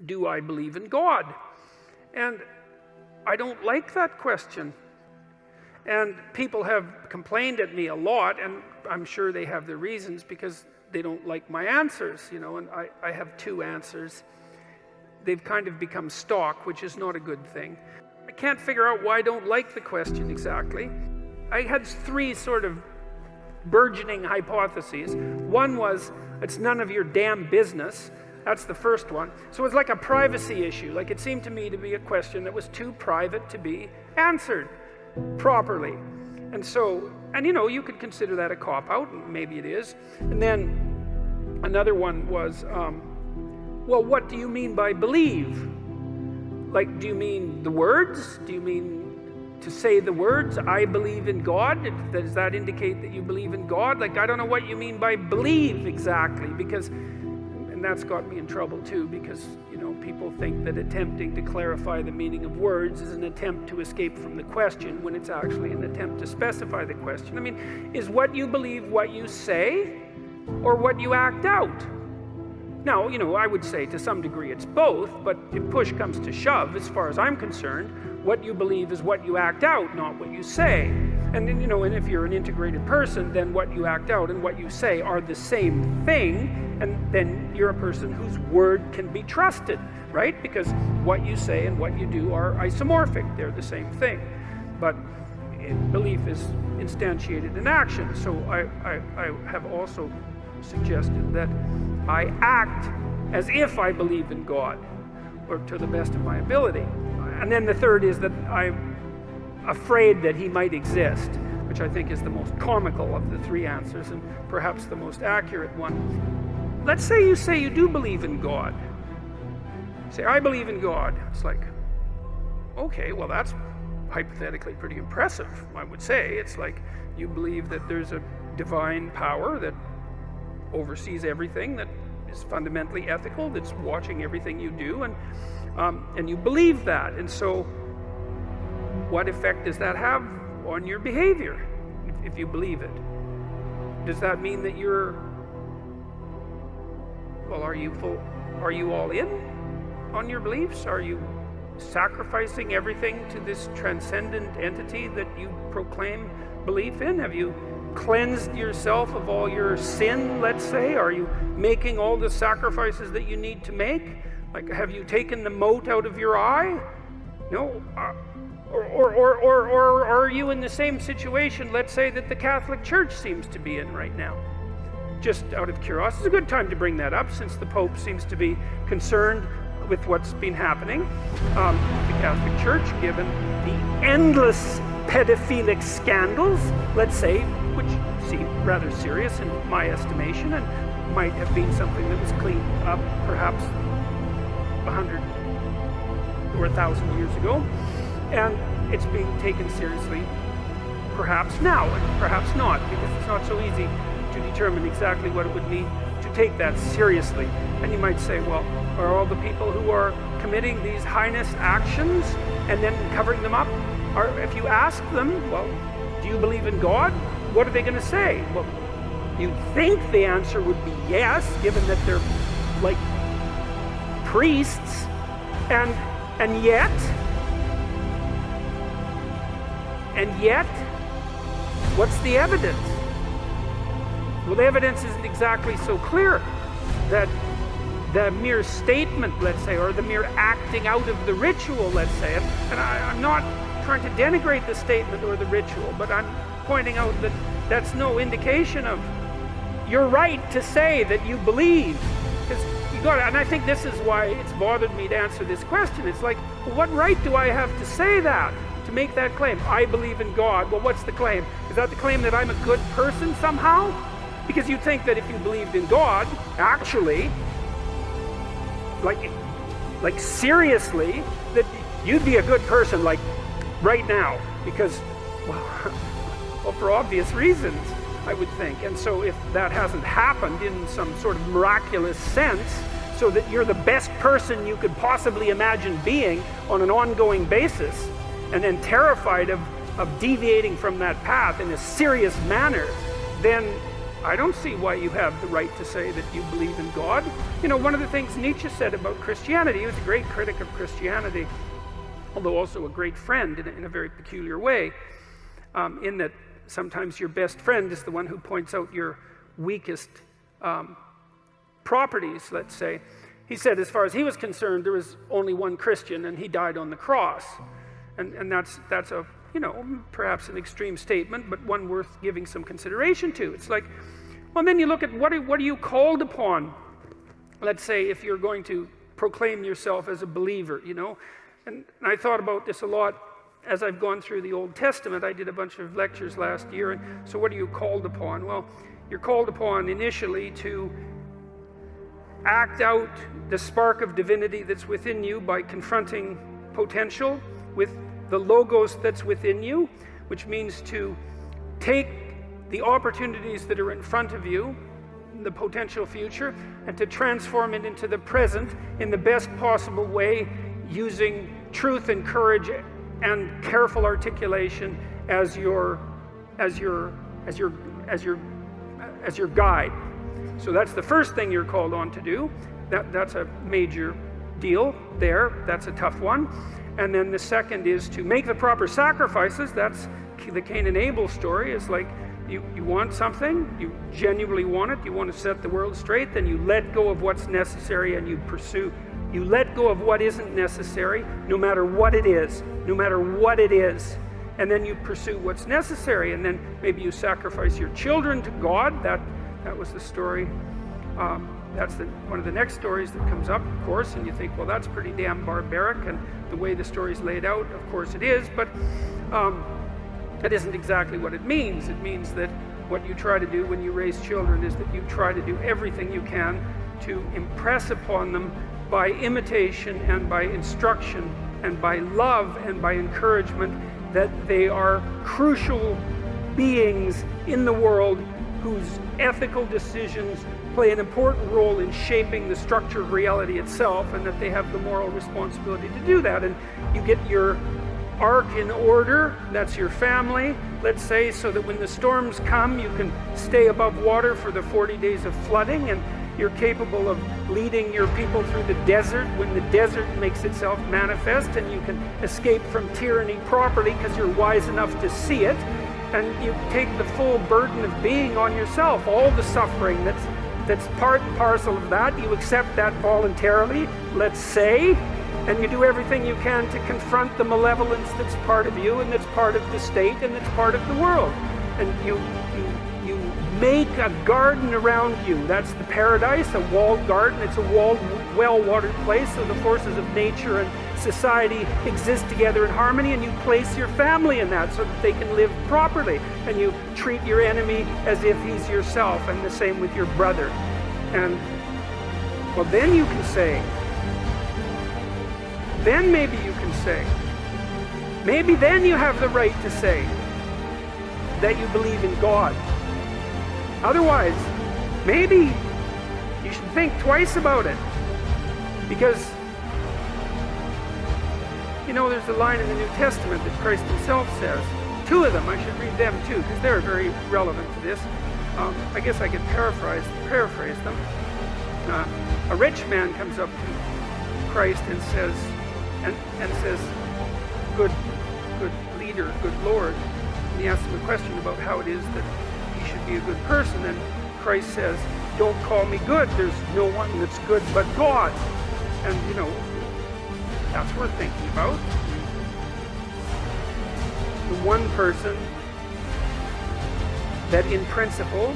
do I believe in God? And I don't like that question. And people have complained at me a lot, and I'm sure they have their reasons, because they don't like my answers, you know, and I have two answers. They've kind of become stock, which is not a good thing. I can't figure out why I don't like the question exactly. I had three sort of burgeoning hypotheses. One was, it's none of your damn business. That's the first one. So it's like a privacy issue. Like, it seemed to me to be a question that was too private to be answered properly. And so, and you know, you could consider that a cop-out, and maybe it is. And then another one was, well, what do you mean by believe? Like, do you mean the words? Do you mean to say the words, I believe in God? Does that indicate that you believe in God? Like, I don't know what you mean by believe exactly, because, and that's got me in trouble too, because, you know, people think that attempting to clarify the meaning of words is an attempt to escape from the question, when it's actually an attempt to specify the question. I mean, is what you believe what you say, or what you act out? Now, you know, I would say to some degree it's both, but if push comes to shove, as far as I'm concerned, what you believe is what you act out, not what you say. And then, you know, and if you're an integrated person, then what you act out and what you say are the same thing, and then you're a person whose word can be trusted, right? Because what you say and what you do are isomorphic, they're the same thing. But belief is instantiated in action, so I have also suggested that I act as if I believe in God, or to the best of my ability. And then the third is that I'm afraid that he might exist, which I think is the most comical of the three answers, and perhaps the most accurate one. Let's say you do believe in God. Say, I believe in God. It's like, okay, well, that's hypothetically pretty impressive, I would say. It's like you believe that there's a divine power that oversees everything, that is fundamentally ethical, that's watching everything you do, and you believe that. And so what effect does that have on your behavior if you believe it? Does that mean that you're, well, are you all in on your beliefs? Are you sacrificing everything to this transcendent entity that you proclaim belief in? Have you cleansed yourself of all your sin, let's say? Are you making all the sacrifices that you need to make? Like, have you taken the mote out of your eye? No. Or are you in the same situation, let's say, that the Catholic Church seems to be in right now? Just out of curiosity, it's a good time to bring that up, since the Pope seems to be concerned with what's been happening. The Catholic Church, given the endless pedophilic scandals, let's say, which seem rather serious in my estimation, and might have been something that was cleaned up perhaps 100 or 1,000 years ago, and it's being taken seriously perhaps now, and perhaps not, because it's not so easy to determine exactly what it would mean to take that seriously. And you might say, well, are all the people who are committing these heinous actions and then covering them up, if you ask them, well, do you believe in God? What are they going to say? Well, you'd think the answer would be yes, given that they're like priests, and yet, what's the evidence? Well, the evidence isn't exactly so clear that the mere statement, let's say, or the mere acting out of the ritual, let's say, and I'm not trying to denigrate the statement or the ritual, but I'm pointing out that that's no indication of you're right to say that you believe. Because you got, and I think this is why it's bothered me to answer this question. It's like, well, what right do I have to say that, to make that claim? I believe in God. Well, what's the claim? Is that the claim that I'm a good person somehow? Because you'd think that if you believed in God, actually, like seriously, that you'd be a good person, like right now, because, well, for obvious reasons, I would think. And so if that hasn't happened in some sort of miraculous sense, so that you're the best person you could possibly imagine being on an ongoing basis, and then terrified of deviating from that path in a serious manner, then I don't see why you have the right to say that you believe in God. You know, one of the things Nietzsche said about Christianity, he was a great critic of Christianity, although also a great friend in a very peculiar way, in that sometimes your best friend is the one who points out your weakest properties, let's say. He said, as far as he was concerned, there was only one Christian, and he died on the cross. And that's a, you know, perhaps an extreme statement, but one worth giving some consideration to. It's like, well, then you look at what are you called upon? Let's say if you're going to proclaim yourself as a believer, you know. And I thought about this a lot as I've gone through the Old Testament. I did a bunch of lectures last year, and so what are you called upon? Well, you're called upon initially to act out the spark of divinity that's within you by confronting potential with the logos that's within you, which means to take the opportunities that are in front of you, the potential future, and to transform it into the present in the best possible way, using truth and courage and careful articulation as your guide. So that's the first thing you're called on to do. That's a major deal there. That's a tough one. And then the second is to make the proper sacrifices. That's the Cain and Abel story. It's like you want something, you genuinely want it, you want to set the world straight, then you let go of what's necessary and you pursue. You let go of what isn't necessary, no matter what it is, no matter what it is. And then you pursue what's necessary, and then maybe you sacrifice your children to God. That was the story. That's one of the next stories that comes up, of course, and you think, well, that's pretty damn barbaric, and the way the story's laid out, of course it is, but that isn't exactly what it means. It means that what you try to do when you raise children is that you try to do everything you can to impress upon them by imitation and by instruction and by love and by encouragement that they are crucial beings in the world whose ethical decisions play an important role in shaping the structure of reality itself, and that they have the moral responsibility to do that. And you get your ark in order, that's your family, let's say, so that when the storms come, you can stay above water for the 40 days of flooding, and you're capable of leading your people through the desert when the desert makes itself manifest, and you can escape from tyranny properly because you're wise enough to see it, and you take the full burden of being on yourself, all the suffering that's part and parcel of that. You accept that voluntarily, let's say, and you do everything you can to confront the malevolence that's part of you and that's part of the state and that's part of the world. And you make a garden around you. That's the paradise, a walled garden. It's a walled, well-watered place, so the forces of nature and society exist together in harmony, and you place your family in that so that they can live properly, and you treat your enemy as if he's yourself, and the same with your brother. And well, then you can say, then maybe you can say, maybe then you have the right to say that you believe in God. Otherwise, maybe you should think twice about it. Because, you know, there's a line in the New Testament that Christ himself says. Two of them, I should read them too, because they're very relevant to this. I guess I could paraphrase them. A rich man comes up to Christ and says, good leader, good Lord. And he asks him a question about how it is that he should be a good person. And Christ says, don't call me good. There's no one that's good but God. And, you know, that's worth thinking about. The one person that in principle,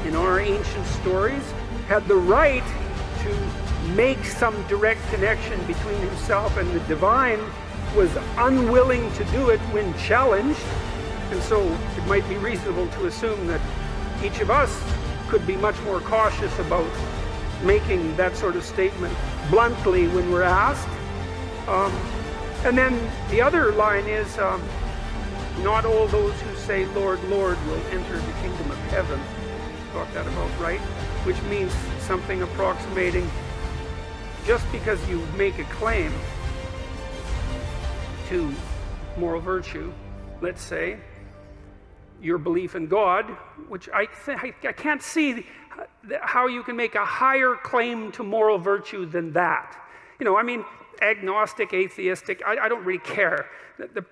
in our ancient stories, had the right to make some direct connection between himself and the divine, was unwilling to do it when challenged. And so it might be reasonable to assume that each of us could be much more cautious about making that sort of statement bluntly when we're asked. And then the other line is, not all those who say, Lord, Lord, will enter the kingdom of heaven. Got that about right? Which means something approximating, just because you make a claim to moral virtue, let's say, your belief in God, which I can't see how you can make a higher claim to moral virtue than that. You know, I mean, agnostic, atheistic, I don't really care. The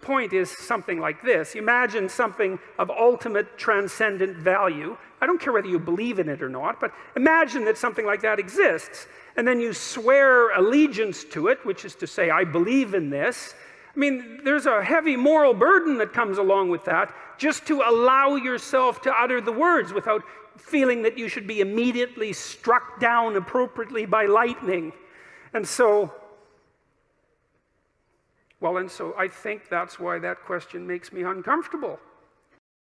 point is something like this. Imagine something of ultimate transcendent value. I don't care whether you believe in it or not, but imagine that something like that exists, and then you swear allegiance to it, which is to say, I believe in this. I mean, there's a heavy moral burden that comes along with that, just to allow yourself to utter the words without feeling that you should be immediately struck down appropriately by lightning. And so I think that's why that question makes me uncomfortable.